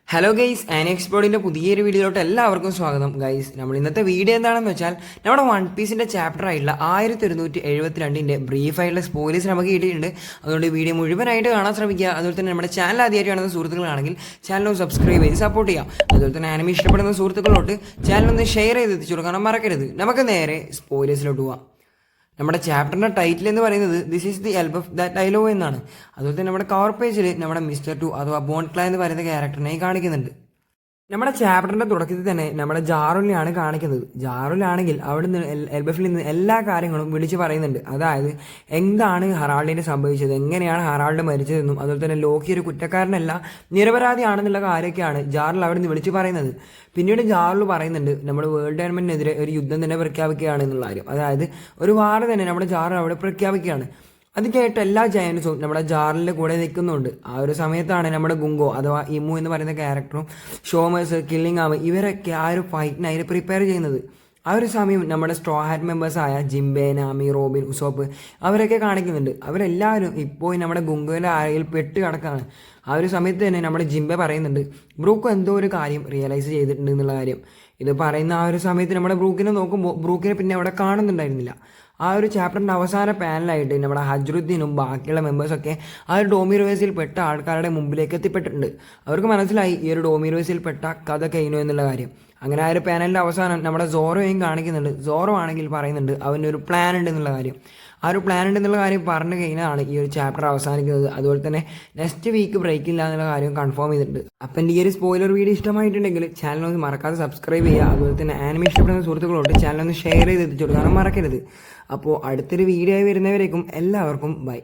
Hello guys, ആനിഎക്സ്പ്ലോഡിൻ്റെ പുതിയൊരു വീഡിയോയിലോട്ട് എല്ലാവർക്കും സ്വാഗതം. ഗൈസ്, നമ്മൾ ഇന്നത്തെ വീഡിയോ എന്താണെന്ന് വെച്ചാൽ നമ്മുടെ വൺ പീസിൻ്റെ ചാപ്റ്റർ ആയിട്ടുള്ള 1172 ബ്രീഫായിട്ടുള്ള സ്പോയിലേഴ്സ് നമുക്ക് കിട്ടിയിട്ടുണ്ട്. അതുകൊണ്ട് വീഡിയോ മുഴുവനായിട്ട് കാണാൻ ശ്രമിക്കുക. അതുപോലെ തന്നെ നമ്മുടെ ചാനൽ ആദ്യമായിട്ട് കാണുന്ന സുഹൃത്തുക്കളാണെങ്കിൽ ചാനൽ സബ്സ്ക്രൈബ് ചെയ്ത് സപ്പോർട്ട് ചെയ്യാം. അതുപോലെ തന്നെ ആനിമി ഇഷ്ടപ്പെടുന്ന സുഹൃത്തുക്കളോട്ട് ചാനലൊന്ന് ഷെയർ ചെയ്ത് എത്തിച്ചു കൊടുക്കണം മറക്കരുത്. നമുക്ക് നേരെ സ്പോയിലേഴ്സിലോട്ട് പോവാം. നമ്മുടെ ചാപ്റ്ററിൻ്റെ ടൈറ്റിൽ എന്ന് പറയുന്നത് this is the elb of that I love എന്നാണ്. അതുപോലെ തന്നെ നമ്മുടെ കവർ പേജിൽ നമ്മുടെ മിസ്റ്റർ ടു അഥവാ ബോൺ ക്ലാ എന്ന് പറയുന്ന ക്യാരക്ടറിനെ കാണിക്കുന്നുണ്ട്. നമ്മുടെ ചാപ്റ്ററിന്റെ തുടക്കത്തിൽ തന്നെ നമ്മുടെ ജാറുലിനെയാണ് കാണിക്കുന്നത്. ജാറുലാണെങ്കിൽ അവിടെ നിന്ന് എൽബഫിൽ നിന്ന് എല്ലാ കാര്യങ്ങളും വിളിച്ച് പറയുന്നുണ്ട്. അതായത് എന്താണ് ഹറാൾഡിന് സംഭവിച്ചത്, എങ്ങനെയാണ് ഹറാൾഡ് മരിച്ചതെന്നും അതുപോലെ തന്നെ ലോക്കി ഒരു കുറ്റക്കാരനല്ല നിരപരാധിയാണെന്നുള്ള കാര്യമൊക്കെയാണ് ജാറുൽ അവിടെ നിന്ന് വിളിച്ച് പറയുന്നത്. പിന്നീട് ജാറുൽ പറയുന്നുണ്ട് നമ്മൾ വേൾഡ് ഗവൺമെന്റിനെതിരെ ഒരു യുദ്ധം തന്നെ പ്രഖ്യാപിക്കുകയാണ് എന്നുള്ള കാര്യം. അതായത് ഒരു വാർ തന്നെ നമ്മുടെ ജാറുൽ അവിടെ പ്രഖ്യാപിക്കുകയാണ്. അത് കേട്ട് എല്ലാ ജയൻസും നമ്മുടെ ജാറിൻ്റെ കൂടെ നിൽക്കുന്നുണ്ട്. ആ ഒരു സമയത്താണ് നമ്മുടെ ഗുങ്കോ അഥവാ ഇമു എന്ന് പറയുന്ന ക്യാരക്ടറും ഷോമേഴ്സ് കില്ലിംഗ് ആമ് ഇവരൊക്കെ ആ ഒരു ഫൈറ്റിനായി പ്രിപ്പയർ ചെയ്യുന്നത്. ആ ഒരു സമയം നമ്മുടെ സ്ട്രോ ഹാറ്റ് മെമ്പേഴ്സായ ജിംബെ, നാമി, റോബിൻ, ഉസോപ്പ് അവരൊക്കെ കാണിക്കുന്നുണ്ട്. അവരെല്ലാവരും ഇപ്പോൾ നമ്മുടെ ഗുങ്കോയുടെ ആരയിൽ പെട്ട് കിടക്കുകയാണ്. ആ ഒരു സമയത്ത് തന്നെ നമ്മുടെ ജിംബെ പറയുന്നുണ്ട് ബ്രൂക്ക് എന്തോ ഒരു കാര്യം റിയലൈസ് ചെയ്തിട്ടുണ്ട് എന്നുള്ള കാര്യം. ഇത് പറയുന്ന ആ ഒരു സമയത്ത് നമ്മുടെ ബ്രൂക്കിനെ നോക്കുമ്പോൾ ബ്രൂക്കിനെ പിന്നെ അവിടെ കാണുന്നുണ്ടായിരുന്നില്ല. ആ ഒരു ചാപ്റ്ററിൻ്റെ അവസാന പാനലായിട്ട് നമ്മുടെ ഹജ്റുദ്ദീനും ബാക്കിയുള്ള മെമ്പേഴ്സൊക്കെ ആ ഒരു ഡോമിറോവേഴ്സിൽ പെട്ട ആൾക്കാരുടെ മുമ്പിലേക്ക് എത്തിപ്പെട്ടിട്ടുണ്ട്. അവർക്ക് മനസ്സിലായി ഈ ഒരു ഡോമിറോവേഴ്സിൽ പെട്ട കഥ കഴിഞ്ഞു എന്നുള്ള കാര്യം. അങ്ങനെ ആ ഒരു പാനലിൻ്റെ അവസാനം നമ്മുടെ സോറോയും കാണിക്കുന്നുണ്ട്. സോറോ ആണെങ്കിൽ പറയുന്നുണ്ട് അവനൊരു പ്ലാൻ ഉണ്ട് എന്നുള്ള കാര്യം. ആ ഒരു പ്ലാൻ ഉണ്ട് എന്നുള്ള കാര്യം പറഞ്ഞു കഴിഞ്ഞാണ് ഈ ഒരു ചാപ്റ്റർ അവസാനിക്കുന്നത്. അതുപോലെ തന്നെ നെക്സ്റ്റ് വീക്ക് ബ്രേക്ക് ഇല്ല എന്നുള്ള കാര്യം കൺഫേം ചെയ്തിട്ടുണ്ട്. അപ്പം എൻ്റെ ഈ ഒരു സ്പോയിലർ വീഡിയോ ഇഷ്ടമായിട്ടുണ്ടെങ്കിൽ ചാനൽ ഒന്ന് മറക്കാതെ സബ്സ്ക്രൈബ് ചെയ്യുക. അതുപോലെ തന്നെ ആനിമി ഇഷ്ടപ്പെടുന്ന സുഹൃത്തുക്കളോട് ചാനൽ ഒന്ന് ഷെയർ ചെയ്ത് എത്തിച്ചു കൊടുക്കാനും മറക്കരുത്. അപ്പോൾ അടുത്തൊരു വീഡിയോ ആയി വരുന്നവരേക്കും എല്ലാവർക്കും ബൈ.